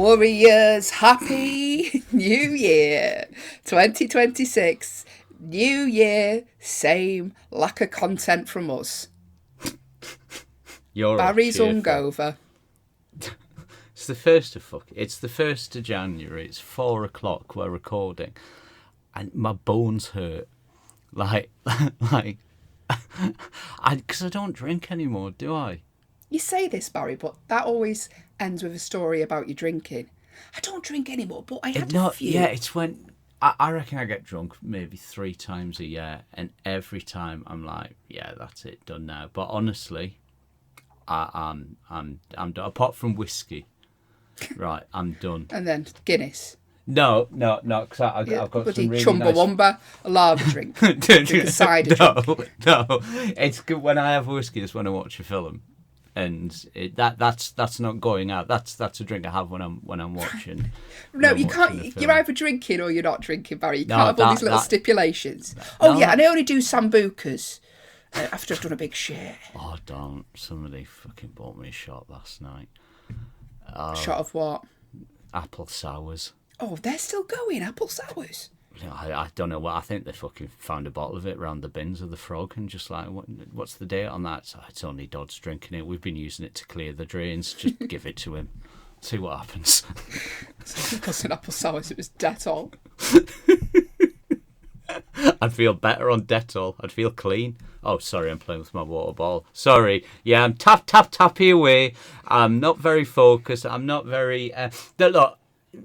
Warriors, happy New Year 2026. New Year, same lack of content from us. You're Barry's cheerful. hungover. It's the first of It's the 1st of January. It's 4:00. We're recording, and my bones hurt. Because I don't drink anymore, do I? You say this, Barry, but that always ends with a story about you drinking. I don't drink anymore, but I had a few. Yeah, it's when I reckon I get drunk maybe 3 times a year, and every time I'm like, yeah, that's it, done now. But honestly, I'm done. Apart from whiskey, right? I'm done. And then Guinness. No, because I've got bloody some really Chumbawamba, a lager drink. Drink a cider drink. No, it's good when I have whiskey. It's when I watch a film, and that's not going out. That's a drink I have when I'm watching. No, you watching can't. You're either drinking or you're not drinking, Barry. You No, can't have all these little stipulations. And I only do sambucas after I've done a big share. Oh, don't! Somebody fucking bought me a shot last night. Shot of what? Apple sours. Oh, they're still going, apple sours. I don't know what. I think they fucking found a bottle of it around the bins of the Frog and just like, what's the date on that? So it's only Dodds drinking it. We've been using it to clear the drains. Just give it to him. See what happens. It wasn't apple sours, it was Dettol. I'd feel better on Dettol. I'd feel clean. Oh, sorry, I'm playing with my water ball. Sorry. Yeah, I'm tappy away. I'm not very focused. I'm not very... Look,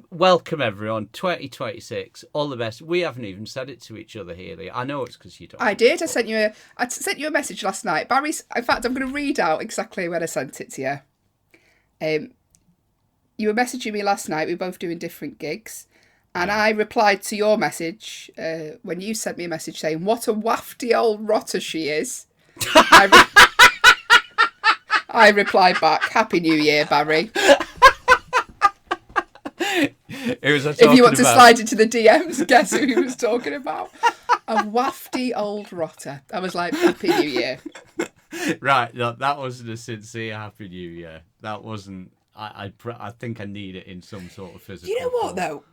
welcome everyone, 2026, all the best. We haven't even said it to each other, Hayley. I know it's because you don't. I did. I sent you a message last night. Barry's. In fact, I'm going to read out exactly when I sent it to you. You were messaging me last night. We were both doing different gigs, and I replied to your message when you sent me a message saying, "What a wafty old rotter she is." I replied back, "Happy New Year, Barry." If you want to slide into the DMs, guess who he was talking about? A wafty old rotter. I was like, Happy New Year. Right, no, that wasn't a sincere Happy New Year. That wasn't. I think I need it in some sort of physical. You know what form. though?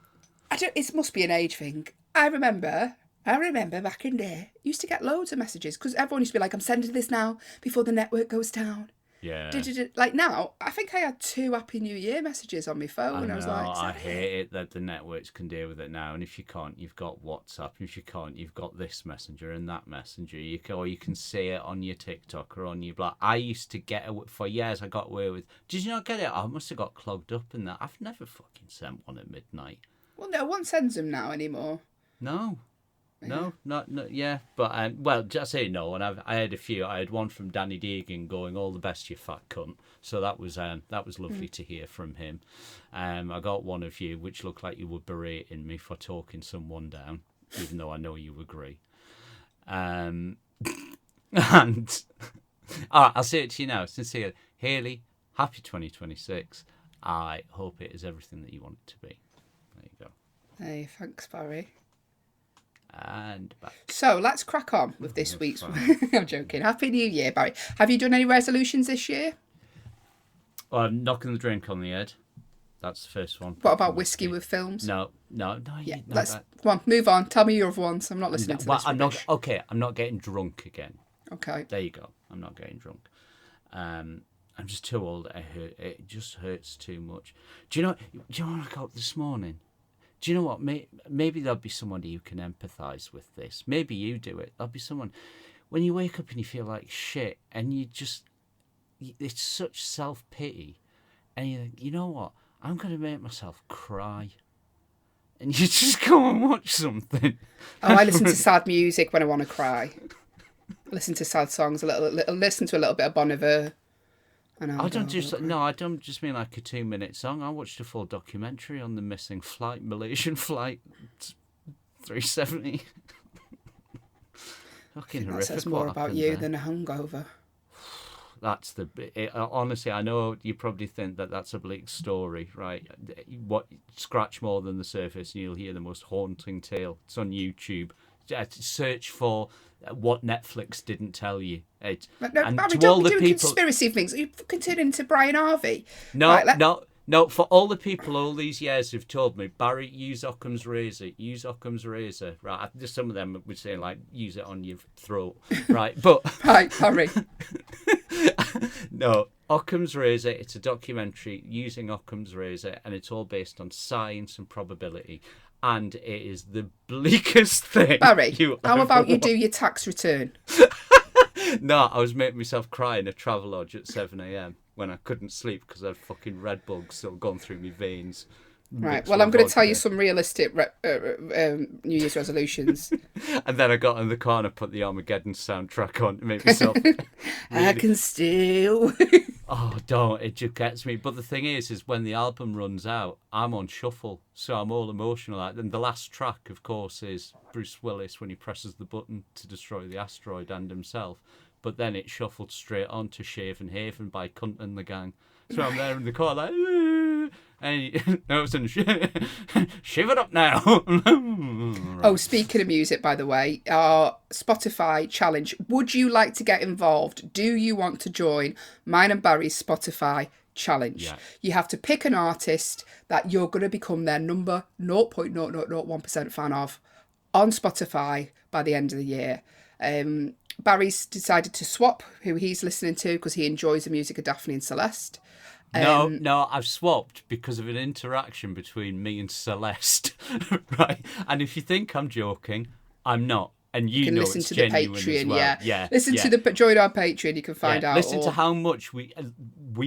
It must be an age thing. I remember back in there, used to get loads of messages because everyone used to be like, "I'm sending this now before the network goes down." Yeah. Like now, I think I had 2 Happy New Year messages on my phone. I was like, I hate it that the networks can deal with it now. And if you can't, you've got WhatsApp. And if you can't, you've got this messenger and that messenger. You can see it on your TikTok or on your blog. I used to get away for years. I got away with. Did you not get it? I must have got clogged up in that. I've never fucking sent one at midnight. Well, no one sends them now anymore. No. No, not yeah, but well, just say no. And I had a few. I had one from Danny Deegan going, "All the best, you fat cunt." So that was lovely to hear from him. I got one of you, which looked like you were berating me for talking someone down, even though I know you agree. And I'll say it to you now, sincere, Hayley. Happy 2026. I hope it is everything that you want it to be. There you go. Hey, thanks, Barry. And back. So let's crack on with this week's. I'm joking. Happy New Year, Barry. Have you done any resolutions this year? Well, I'm knocking the drink on the head. That's the first one. What about whiskey with films? No. Yeah, let's come on, move on. Tell me your other ones. I'm not listening to this. I'm not getting drunk again. Okay. There you go. I'm not getting drunk. I'm just too old. It just hurts too much. Do you know what I got this morning? Do you know what? Maybe there'll be somebody who can empathise with this. Maybe you do it. There'll be someone. When you wake up and you feel like shit, and it's such self-pity, and you think, you know what? I'm going to make myself cry. And you just go and watch something. Oh, I listen to sad music when I want to cry. I listen to sad songs, listen to a little bit of Bon Iver. I don't just mean like a 2-minute song. I watched a full documentary on the missing Malaysian flight 370. Fucking horrific. That says more about you than a hungover. That's honestly, I know you probably think that that's a bleak story, right? Scratch more than the surface and you'll hear the most haunting tale. It's on YouTube. Search for what Netflix didn't tell you. Barry, don't be doing conspiracy things. Are you fucking turning into Brian Harvey? No, No, for all the people all these years who've told me, Barry, use Occam's razor, use Occam's razor. Right, just some of them would say, like, use it on your throat. Right, but... Right, Barry. No, Occam's razor, it's a documentary using Occam's razor, and it's all based on science and probability. And it is the bleakest thing. Barry, how ever about you watched. do your tax return? No, I was making myself cry in a Travelodge at 7 a.m. when I couldn't sleep because I had fucking red bugs still going through my veins. Right, Mixed well, with I'm going to tell vodka. you some realistic New Year's resolutions. And then I got in the car and I put the Armageddon soundtrack on to make myself... I can still... Oh, don't. It just gets me. But the thing is when the album runs out, I'm on shuffle. So I'm all emotional. And the last track, of course, is Bruce Willis when he presses the button to destroy the asteroid and himself. But then it shuffled straight on to Shaven Haven by Cunt and the Gang. So I'm there in the car like... And no, it's shiv it up now. Oh, speaking of music, by the way, our Spotify challenge. Would you like to get involved? Do you want to join mine and Barry's Spotify challenge? Yeah. You have to pick an artist that you're going to become their number 0.0001% fan of on Spotify by the end of the year. Barry's decided to swap who he's listening to because he enjoys the music of Daphne and Celeste. No, I've swapped because of an interaction between me and Celeste, right? And if you think I'm joking, I'm not. And you can know listen it's to the genuine Patreon, as well. yeah. Listen to the join our Patreon. You can find out. Listen to all. how much we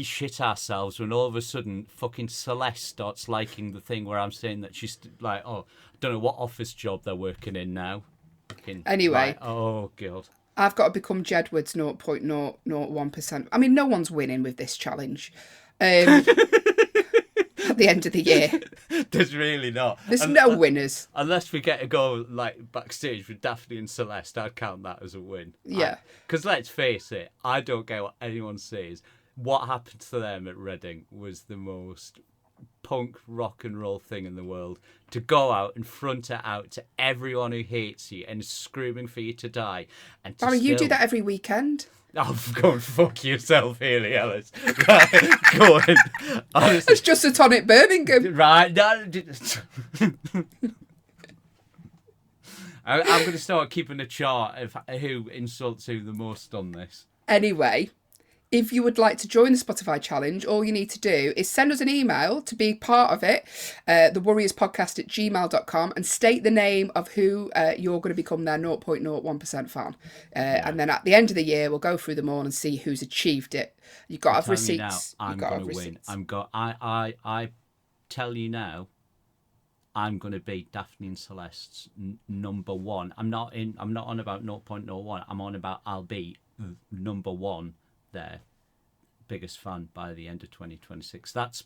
shit ourselves when all of a sudden fucking Celeste starts liking the thing where I'm saying that she's like, oh, I don't know what office job they're working in now. Fucking, Anyway. right. Oh god. I've got to become Jedward's 0.001%. I mean, no one's winning with this challenge. At the end of the year, There's really not. there's no winners. Unless we get to go like backstage with Daphne and Celeste, I'd count that as a win. Yeah. Because let's face it, I don't care what anyone says. What happened to them at Reading was the most punk rock and roll thing in the world. To go out and front it out to everyone who hates you and is screaming for you to die. And to Barry, you do still- that every weekend. Oh, go and fuck yourself, Haley Ellis. Right, go on. Honestly. It's just a tonic Birmingham. Right, no, I'm going to start keeping a chart of who insults who the most on this. Anyway, if you would like to join the Spotify challenge, all you need to do is send us an email to be part of it, thewarriorspodcast@gmail.com, and state the name of who you're going to become their 0.01% fan. And then at the end of the year, we'll go through them all and see who's achieved it. You've got to have Telling you now, receipts. I'm You've got to going have to win. receipts. I tell you now, I'm going to beat Daphne and Celeste's number one. I'm not on about 0.01. I'm on about I'll be number one, their biggest fan by the end of 2026. That's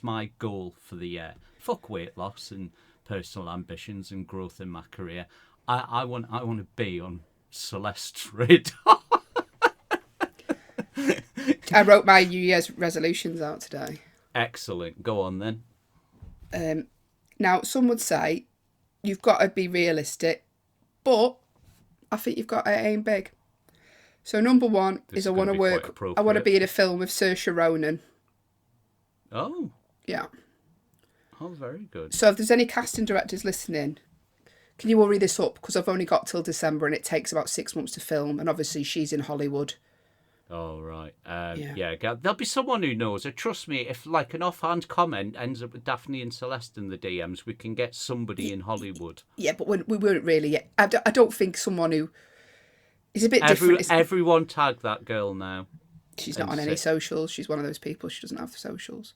my goal for the year. Fuck weight loss and personal ambitions and growth in my career. I want to be on Celeste's radar. I wrote my New Year's resolutions out today. Excellent. Go on then. Now, some would say you've got to be realistic, but I think you've got to aim big. So number one is I want to work. I want to be in a film with Saoirse Ronan. Oh. Yeah. Oh, very good. So if there's any casting directors listening, can you hurry this up? Because I've only got till December and it takes about 6 months to film. And obviously she's in Hollywood. Oh, right. Yeah. There'll be someone who knows. Trust me, if like an offhand comment ends up with Daphne and Celeste in the DMs, we can get somebody in Hollywood. Yeah, but we weren't really yet. I don't think someone who is a bit different. Everyone tag that girl now. She's not on any socials. She's one of those people. She doesn't have the socials.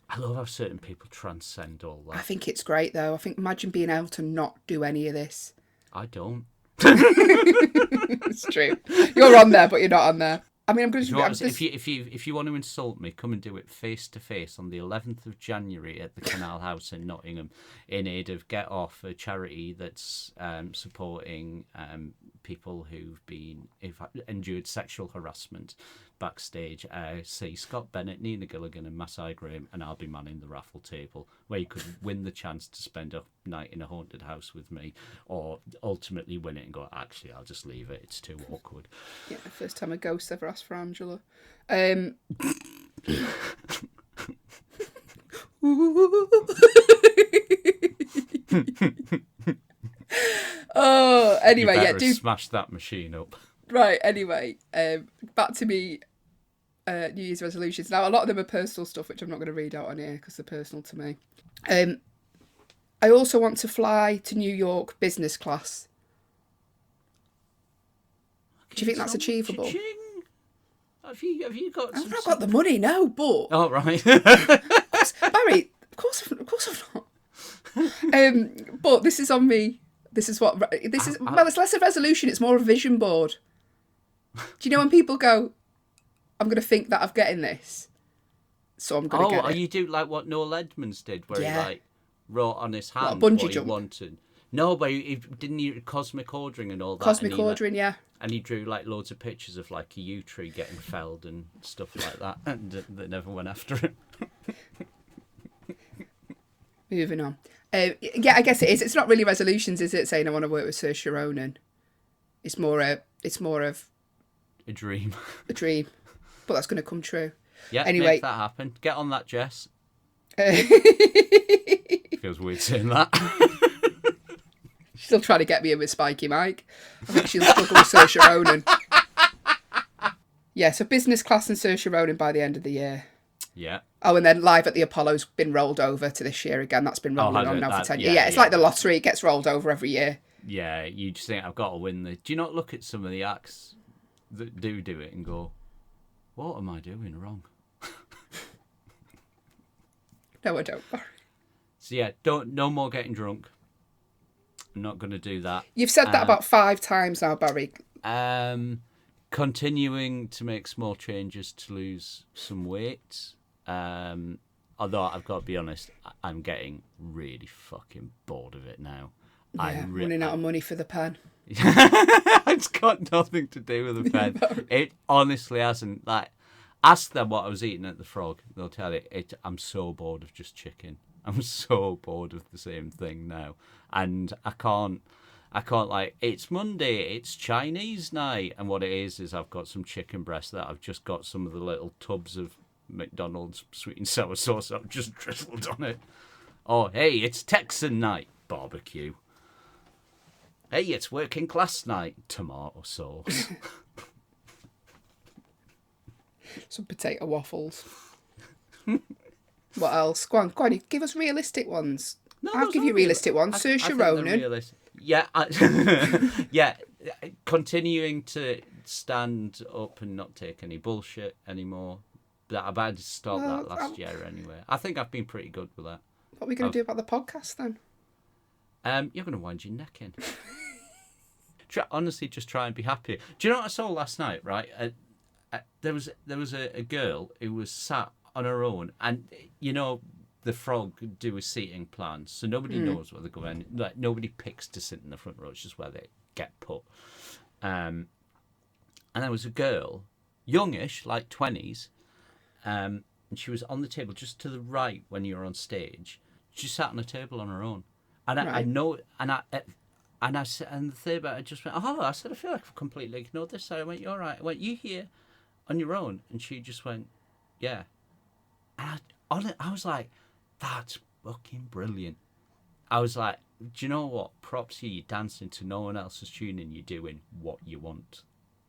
I love how certain people transcend all I that. think it's great, though. I think imagine being able to not do any of this. I don't. It's true. You're on there, but you're not on there. I mean, I'm going to. If you want to insult me, come and do it face to face on the 11th of January at the Canal House in Nottingham, in aid of Get Off, a charity that's supporting people who've endured sexual harassment backstage. See Scott Bennett, Nina Gilligan, and Masai Graham, and I'll be manning the raffle table where you could win the chance to spend a night in a haunted house with me, or ultimately win it and go, actually, I'll just leave it. It's too awkward. Yeah, the first time a ghost ever asked for Angela. Oh, anyway, you yeah, better do smash that machine up. right. Anyway, back to me. New Year's resolutions. Now, a lot of them are personal stuff, which I'm not going to read out on here because they're personal to me. I also want to fly to New York business class. Do you think that's achievable? Cha-ching. Have you got? I've not got the money, no, but Oh right. Barry, of course I've not. But this is on me. This is what this is. Well, it's less a resolution; it's more a vision board. Do you know when people go, "I'm going to think that I'm getting this, so I'm going to get it." Oh, you do like what Noel Edmonds did, where he like wrote on his hand bungee what he jump? wanted. No, but he didn't he cosmic ordering and all that. Cosmic ordering, yeah. And he drew like loads of pictures of like a yew tree getting felled and stuff like that, and they never went after it. Moving on. Yeah, I guess it is. It's not really resolutions, is it? Saying I want to work with Saoirse Ronan. It's more of A dream. a dream, but that's going to come true. Yeah, Anyway. make that happen. Get on that, Jess. Feels weird saying that. Still trying to get me in with Spiky Mike. I think she'll struggle with Saoirse Ronan. Yeah, so business class and Saoirse Ronan by the end of the year. Yeah. Oh, and then Live at the Apollo's been rolled over to this year again. That's been rolling on now for 10 years. Yeah, it's like the lottery. It gets rolled over every year. Yeah, you just think, I've got to win this. Do you not look at some of the acts that do it and go, what am I doing wrong? No, I don't. So yeah, no more getting drunk. I'm not going to do that. You've said that about 5 times now, Barry. Continuing to make small changes to lose some weight. Although I've got to be honest, I'm getting really fucking bored of it now. Yeah, running out of money for the pen. It's got nothing to do with the pen. It honestly hasn't. Like, ask them what I was eating at the Frog. They'll tell you. I'm so bored of just chicken. I'm so bored of the same thing now, and I can't like. It's Monday. It's Chinese night, and what it is I've got some chicken breast that I've just got some of the little tubs of McDonald's sweet and sour sauce I've just drizzled on it. Oh, hey, it's Texan night. Barbecue. Hey, it's working class night. Tomato sauce. Some potato waffles. What else? Go on, give us realistic ones. No, I'll give you realistic ones. Saoirse Ronan. Yeah, yeah. Continuing to stand up and not take any bullshit anymore. I've had to stop that last year anyway. I think I've been pretty good with that. What are we going to do about the podcast then? You're going to wind your neck in. Honestly, just try and be happy. Do you know what I saw last night? Right, there was a girl who was sat on her own, and you know the Frog do a seating plan, so nobody knows where they're going. Like nobody picks to sit in the front row; it's just where they get put. And there was a girl, youngish, like 20s, and she was on the table just to the right when you were on stage. She sat on a table on her own, and I know, and I said, and the third bit, I just went, oh, I said, I feel like I've completely ignored this. So I went, you're all right. I went, you here on your own? And she just went, yeah. And I was like, that's fucking brilliant. I was like, do you know what? Props to you. You're dancing to no one else's tune and you're doing what you want.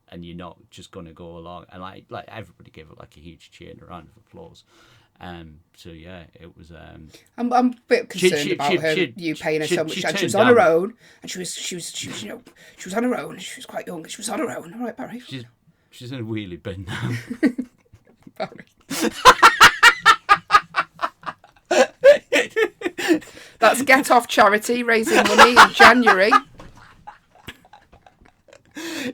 And you're not just going to go along. And like everybody gave it like a huge cheer and a round of applause. So yeah, it was. I'm a bit concerned about you paying her so much. And she was on her own, and she was you know, she was on her own. She was quite young. She was on her own. All right, Barry. She's in a wheelie bin now. Barry. That's Get Off charity raising money in January.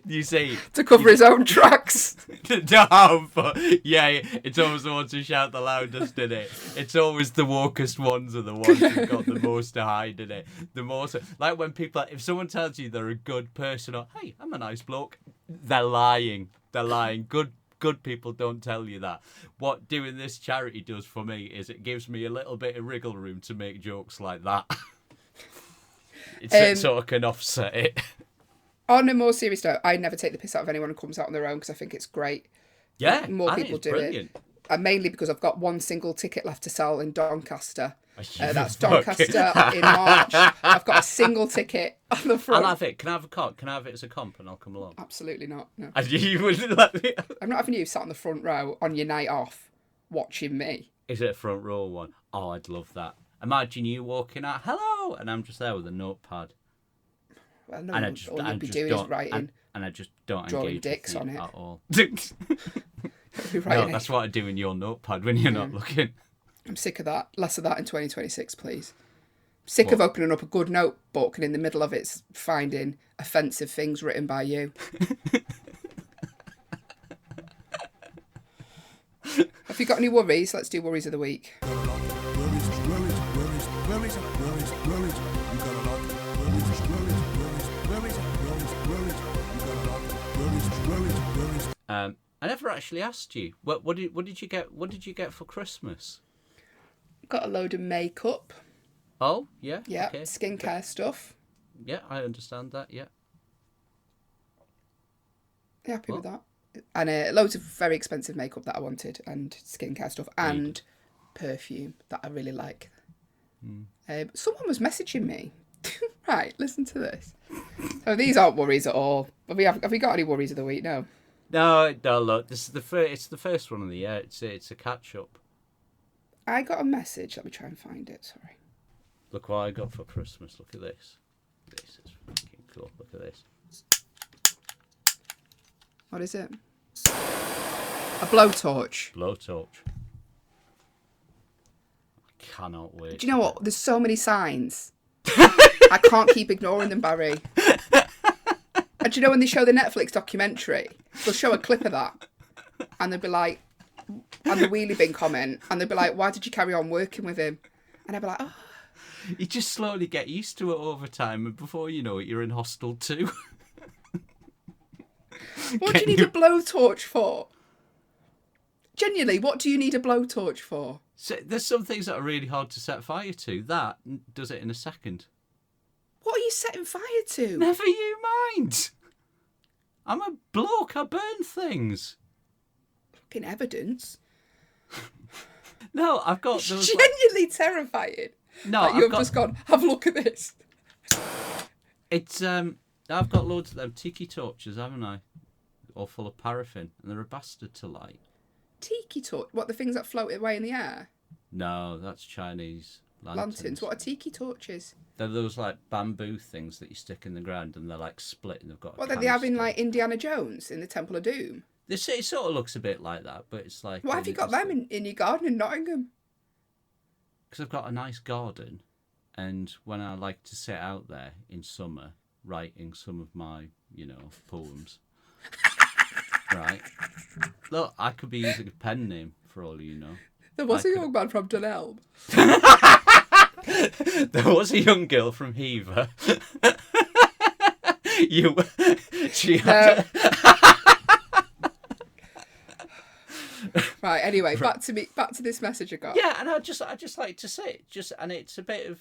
You see, to cover his own tracks. No, but yeah, it's always the ones who shout the loudest, isn't it? It's always the wokest ones are the ones who've got the most to hide in it. The most, like when people, if someone tells you they're a good person or hey, I'm a nice bloke, they're lying. They're lying. Good people don't tell you that. What doing this charity does for me is it gives me a little bit of wriggle room to make jokes like that. So I can offset it. On a more serious note, I never take the piss out of anyone who comes out on their own because I think it's great. Yeah, more people do brilliant. it. and mainly because I've got one single ticket left to sell in Doncaster. That's Fuck. Doncaster in March. I've got a single ticket on the front. I'll have it. Can I have a comp? Can I have it as a comp and I'll come along? Absolutely not. No. And you wouldn't let me. I'm not having you sat on the front row on your night off watching me. Is it a front row one? Oh, I'd love that. Imagine you walking out, hello, and I'm just there with a notepad. Well, no, And all you'd be doing is writing. And I just don't Drawing engage dicks with on you it. at all. You're No, writing that's what I do in your notepad when you're not looking. I'm sick of that. Less of that in 2026, please. Sick of opening up a good notebook and in the middle of it's finding offensive things written by you. Have you got any worries? Let's do worries of the week. I never actually asked you. What did you get? What did you get for Christmas? Got a load of makeup. Oh, yeah. Yeah, Okay. skincare stuff. Yeah, I understand that. Yeah. Happy with that. And loads of very expensive makeup that I wanted, and skincare stuff, and perfume that I really like. Someone was messaging me. Right, listen to this. So these aren't worries at all. Have we got any worries of the week? No. No. Look, this is the first. It's the first one of the year. It's a catch up. I got a message. Let me try and find it. Sorry. Look what I got for Christmas. Look at this. This is fucking cool. Look at this. What is it? A blowtorch. Blowtorch. I cannot wait. Do you know what? There's so many signs. I can't keep ignoring them, Barry. And do you know when they show the Netflix documentary, they'll show a clip of that, and they'll be like, and the wheelie bin comment, and they'll be like, "Why did you carry on working with him?" And I'll be like, "Oh." You just slowly get used to it over time, and before you know it, you're in Hostel 2. What do you need a blowtorch for? Genuinely, what do you need a blowtorch for? So there's some things that are really hard to set fire to. That does it in a second. What are you setting fire to? Never you mind. I'm a bloke. I burn things. Fucking evidence. No, I've got those. Genuinely terrifying. No, Like you've just gone, have a look at this. It's I've got loads of them tiki torches, haven't I? All full of paraffin, and they're a bastard to light. Tiki torch? What, the things that float away in the air? No, that's Chinese Lanterns. What are tiki torches? They're those like bamboo things that you stick in the ground, and they're like split, and they've got. What, that they have in like Indiana Jones in the Temple of Doom? It sort of looks a bit like that, but it's like. Why have you got them in your garden in Nottingham? Because I've got a nice garden, and when I like to sit out there in summer writing some of my, poems, right? Look, I could be using a pen name for all you know. There was a young man from Dunelm. There was a young girl from Hever. She had. Right. Anyway, back to this message I got. Yeah, and I just like to say it, and it's a bit of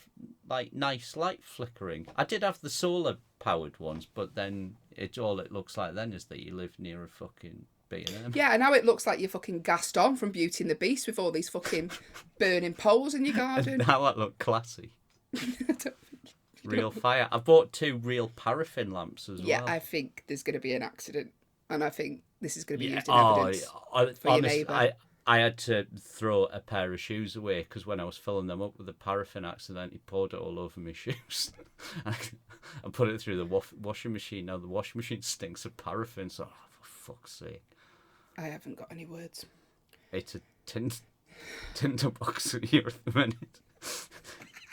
like nice light flickering. I did have the solar powered ones, but then it looks like then is that you live near a fucking B&M. Yeah, and now it looks like you're fucking Gaston from Beauty and the Beast with all these fucking burning poles in your garden. Now that look classy. Real fire. I bought 2 real paraffin lamps as well. Yeah, I think there's going to be an accident, and I think this is going to be used in evidence for your neighbour. I had to throw a pair of shoes away because when I was filling them up with the paraffin, I accidentally poured it all over my shoes. I put it through the washing machine. Now the washing machine stinks of paraffin, so for fuck's sake. I haven't got any words. It's a tinderbox here at the minute.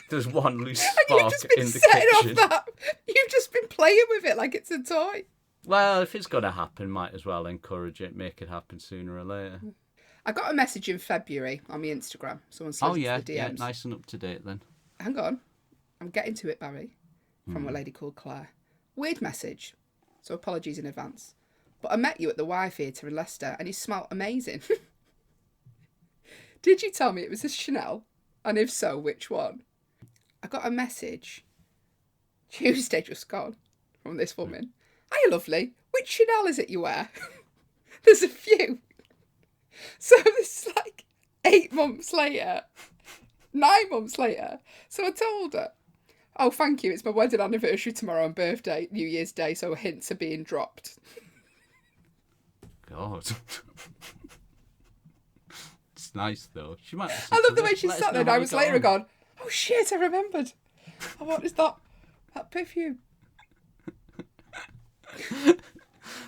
There's one loose spark in the kitchen. Off that. You've just been playing with it like it's a toy. Well, if it's going to happen, might as well encourage it, make it happen sooner or later. I got a message in February on my Instagram. Someone said the DMs. Yeah, nice and up to date then. Hang on. I'm getting to it, Barry. From a lady called Claire. Weird message. So apologies in advance. But I met you at the Y Theatre in Leicester and you smelt amazing. Did you tell me it was a Chanel? And if so, which one? I got a message Tuesday just gone from this woman. Hiya, lovely. Which Chanel is it you wear? There's a few. So this is like 8 months later, 9 months later. So I told her, oh, thank you, it's my wedding anniversary tomorrow and birthday, New Year's Day, so hints are being dropped. God. It's nice, though. She might listen I love to the way this. she Let us sat know there how you hours got later on. and gone, oh shit, I remembered. Oh, what is that perfume?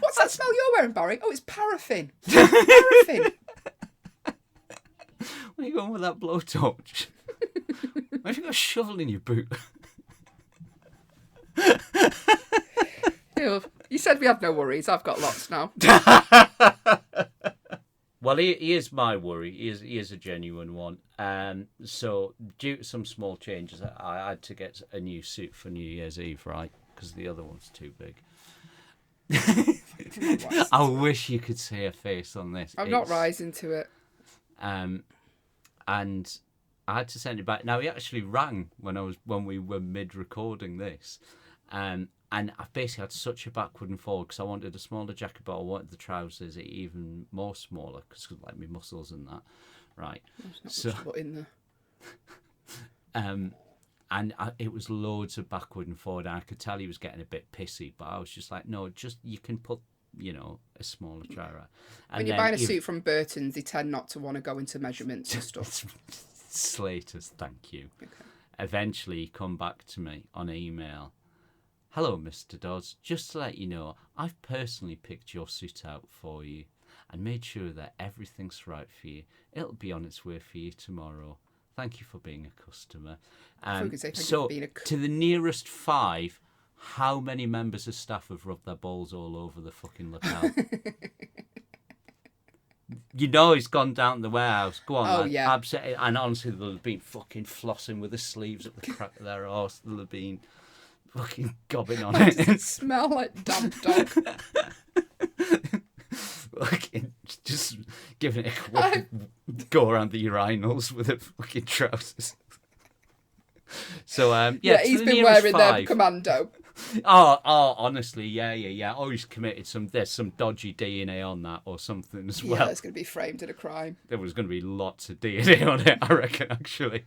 What's that smell you're wearing, Barry? Oh, it's paraffin. Paraffin. Where are you going with that blowtorch? Why have you got a shovel in your boot? Ew. You said we had no worries. I've got lots now. Well, he is my worry. He is a genuine one. So due to some small changes, I had to get a new suit for New Year's Eve, right? Because the other one's too big. I wish you could see her face on this. I'm not rising to it. And I had to send it back. Now he actually rang when we were mid recording this, and I basically had such a backward and forward because I wanted a smaller jacket, but I wanted the trousers even more smaller because like my muscles and that, right? There's not much to put in there. It was loads of backward and forward. And I could tell he was getting a bit pissy, but I was just like, no, just you can put, a smaller try. When you're buying a suit from Burton's, they tend not to want to go into measurements and stuff. Slaters, thank you. Okay. Eventually, he come back to me on email. Hello, Mr. Dodds. Just to let you know, I've personally picked your suit out for you and made sure that everything's right for you. It'll be on its way for you tomorrow. Thank you for being a customer. To the nearest 5, how many members of staff have rubbed their balls all over the fucking lookout? He's gone down to the warehouse. Go on, oh, lad. Yeah. Absolutely. And honestly, they'll have been fucking flossing with the sleeves at the crack of their arse. They'll have been fucking gobbing on it. Smell like damp dog. Fucking just giving it a quick go around the urinals with the fucking trousers. So He's been wearing them commando. Oh, honestly, yeah. Oh, he's committed there's some dodgy DNA on that or something as well. Yeah, it's going to be framed in a crime. There was going to be lots of DNA on it, I reckon, actually.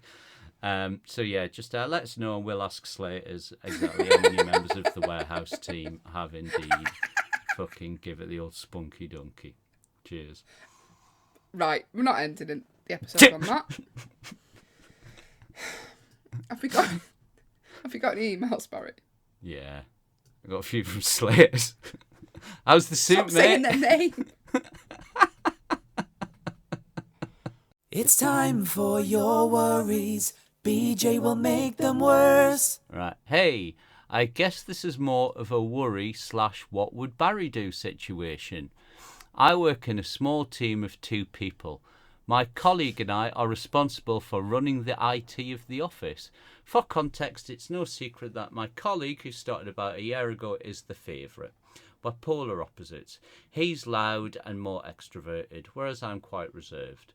Just let us know and we'll ask Slaters exactly how many members of the warehouse team have indeed fucking give it the old spunky donkey. Cheers. Right, we're not ending the episode on that. Have we got any emails, Barry? Yeah. I got a few from Slaters. How's the suit, Stop mate? saying their name. It's time for your worries. BJ will make them worse. Right. Hey, I guess this is more of a worry / what would Barry do situation. I work in a small team of 2 people. My colleague and I are responsible for running the IT of the office. For context, it's no secret that my colleague, who started about a year ago, is the favourite. We're polar opposites. He's loud and more extroverted, whereas I'm quite reserved.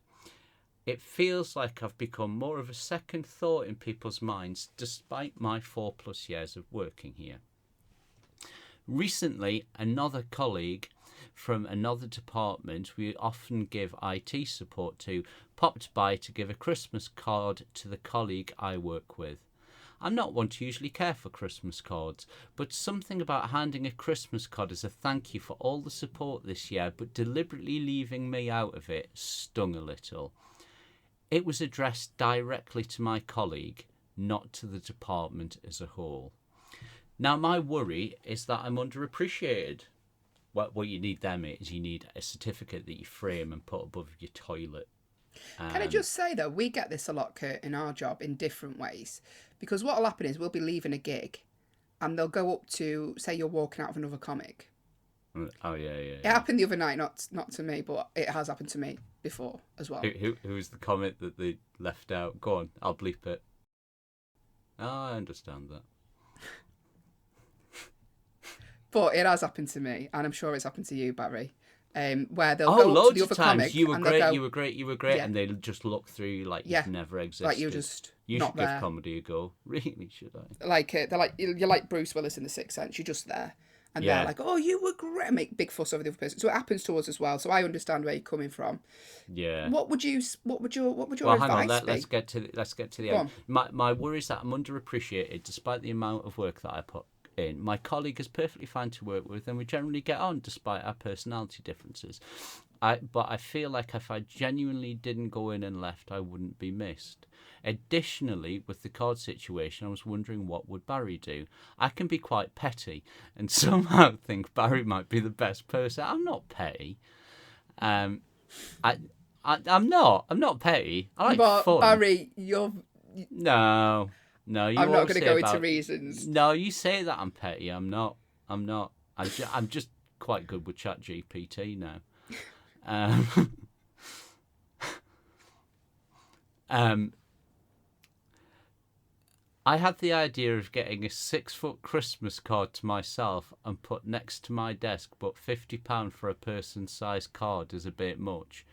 It feels like I've become more of a second thought in people's minds, despite my 4+ years of working here. Recently, another colleague from another department we often give IT support to popped by to give a Christmas card to the colleague I work with. I'm not one to usually care for Christmas cards, but something about handing a Christmas card as a thank you for all the support this year, but deliberately leaving me out of it, stung a little. It was addressed directly to my colleague, not to the department as a whole. Now, my worry is that I'm underappreciated. What you need there, mate, is you need a certificate that you frame and put above your toilet. Can I just say, though, we get this a lot, Kurt, in our job in different ways. Because what will happen is we'll be leaving a gig and they'll go up to, say you're walking out of another comic. Oh, yeah. It happened the other night, not to me, but it has happened to me before as well. Who is the comic that they left out? Go on, I'll bleep it. Oh, I understand that. But it has happened to me, and I'm sure it's happened to you, Barry. Where they'll Oh, go up loads to the of other times. comic You were and great, they'll go, you were great, Yeah. and they'll just look through you like Yeah. you've never existed. like you're just You not should give there. comedy a go. Really, should I? Like they're like you're like Bruce Willis in The Sixth Sense. You're just there, and Yeah. they're like, "Oh, you were great," make big fuss over the other person. So it happens to us as well. So I understand where you're coming from. Yeah. What would your Well, hang on. advice be? Let's get to the Go end. My worry is that I'm underappreciated, despite the amount of work that I put in. My colleague is perfectly fine to work with, and we generally get on despite our personality differences. But I feel like if I genuinely didn't go in and left, I wouldn't be missed. Additionally, with the card situation, I was wondering what would Barry do. I can be quite petty, and somehow think Barry might be the best person. I'm not petty. I'm not petty. I like But fun. Barry, you're. No. You I'm not always going to say go into about- reasons. No, you say that I'm petty. I'm not. I'm just quite good with ChatGPT now. I had the idea of getting a 6-foot Christmas card to myself and put next to my desk, but £50 for a person-sized card is a bit much.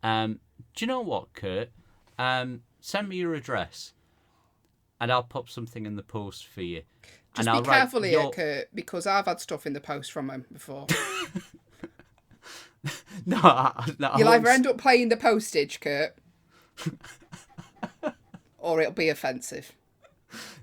Do you know what, Kurt? Send me your address, and I'll pop something in the post for you. Just and be I'll write careful here, Kurt, because I've had stuff in the post from him before. No, You'll either end up paying the postage, Kurt, or it'll be offensive.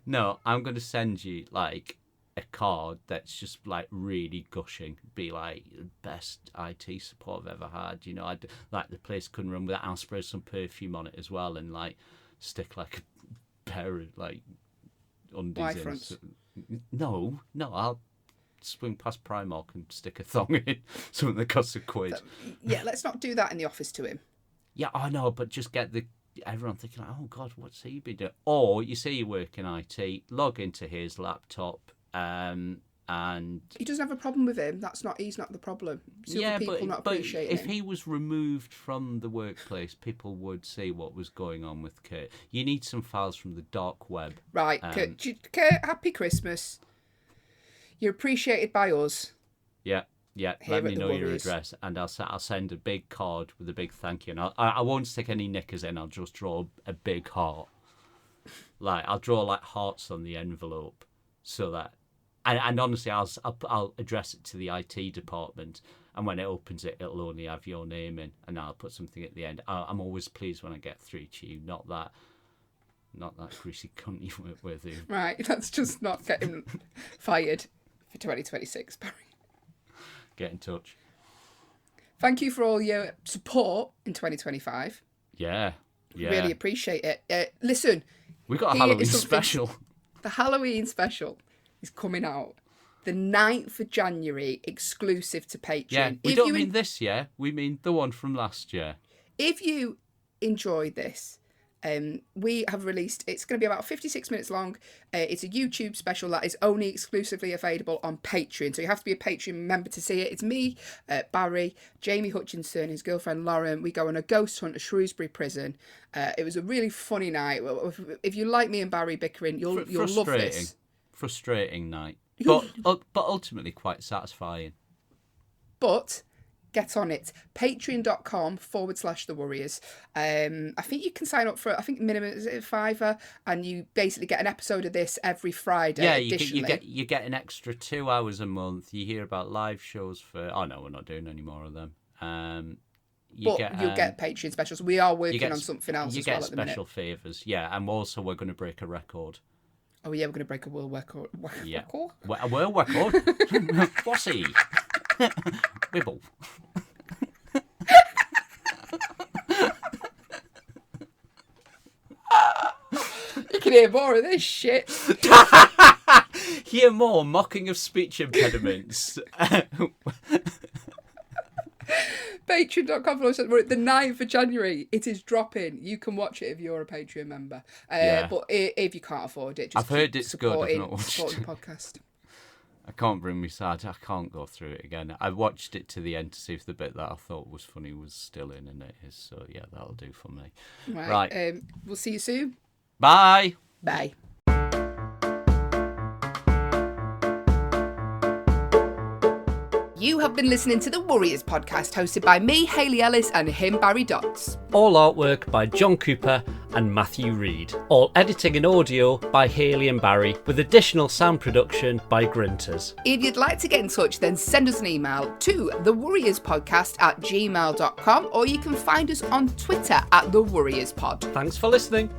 No, I'm going to send you, like, a card that's just, like, really gushing. Be like, the best IT support I've ever had. You know, like, the place couldn't run without. I'll spray some perfume on it as well and, like, stick, like, a pair of, like, undies in. Y-fronts. No, I'll swing past Primark and stick a thong in. Something that costs £1. Yeah, let's not do that in the office to him. Yeah, I know, but just get everyone thinking, like, oh God, what's he been doing? Or you say you work in IT, log into his laptop, and He doesn't have a problem with him. He's not the problem. It's other people not appreciating if him. he was removed from the workplace, people would see what was going on with Kurt. You need some files from the dark web. Right, Kurt, happy Christmas. You're appreciated by us. Yeah. Here Let me at the know your Warriors. address, and I'll send a big card with a big thank you. And I won't stick any knickers in. I'll just draw a big heart. Like, I'll draw like hearts on the envelope, so that, and honestly, I'll address it to the IT department, and when it opens it, it'll only have your name in, and I'll put something at the end. I'm always pleased when I get through to you, not that greasy cunt you work with. Who, Right, let's just not get him fired for 2026, Barry. get in touch. Thank you for all your support in 2025. Yeah. Really appreciate it. Listen, We got a here Halloween is something- special. the Halloween special is coming out the 9th of January, exclusive to Patreon. Yeah, we If don't you mean this year. We mean the one from last year. If you enjoyed this, we have released, it's going to be about 56 minutes long. It's a YouTube special that is only exclusively available on Patreon. So you have to be a Patreon member to see it. It's me, Barry, Jamie Hutchinson, his girlfriend Lauren. We go on a ghost hunt at Shrewsbury Prison. It was a really funny night. If you like me and Barry bickering, you'll love this. Frustrating night. But ultimately quite satisfying. But get on it. Patreon.com/The Warriors. I think you can sign up for, I think minimum is it $5, and you basically get an episode of this every Friday. Yeah, additionally. you get an extra 2 hours a month. You hear about live shows for. Oh no, we're not doing any more of them. You'll get Patreon specials. We are working on something else as well at the minute. You get special favours, yeah, and also we're going to break a record. Oh yeah, we're going to break a world record. Yeah, Record? a world record. What's he? Wibble. You can hear more of this shit. Hear more mocking of speech impediments. Patreon.com. We're at the 9th of January. It is dropping. You can watch it if you're a Patreon member. Yeah. But if you can't afford it, just I've heard keep it's good. I've supporting, not watched supporting it. the podcast. I can't bring me side. I can't go through it again. I watched it to the end to see if the bit that I thought was funny was still in, and it is. So yeah, that'll do for me. Right. We'll see you soon. Bye. Bye. You have been listening to the Warriors podcast, hosted by me, Hayley Ellis, and him, Barry Dotts. All artwork by John Cooper and Matthew Reid. All editing and audio by Hayley and Barry, with additional sound production by Grunters. If you'd like to get in touch, then send us an email to thewarriorspodcast@gmail.com, or you can find us on Twitter @thewarriorspod. Thanks for listening.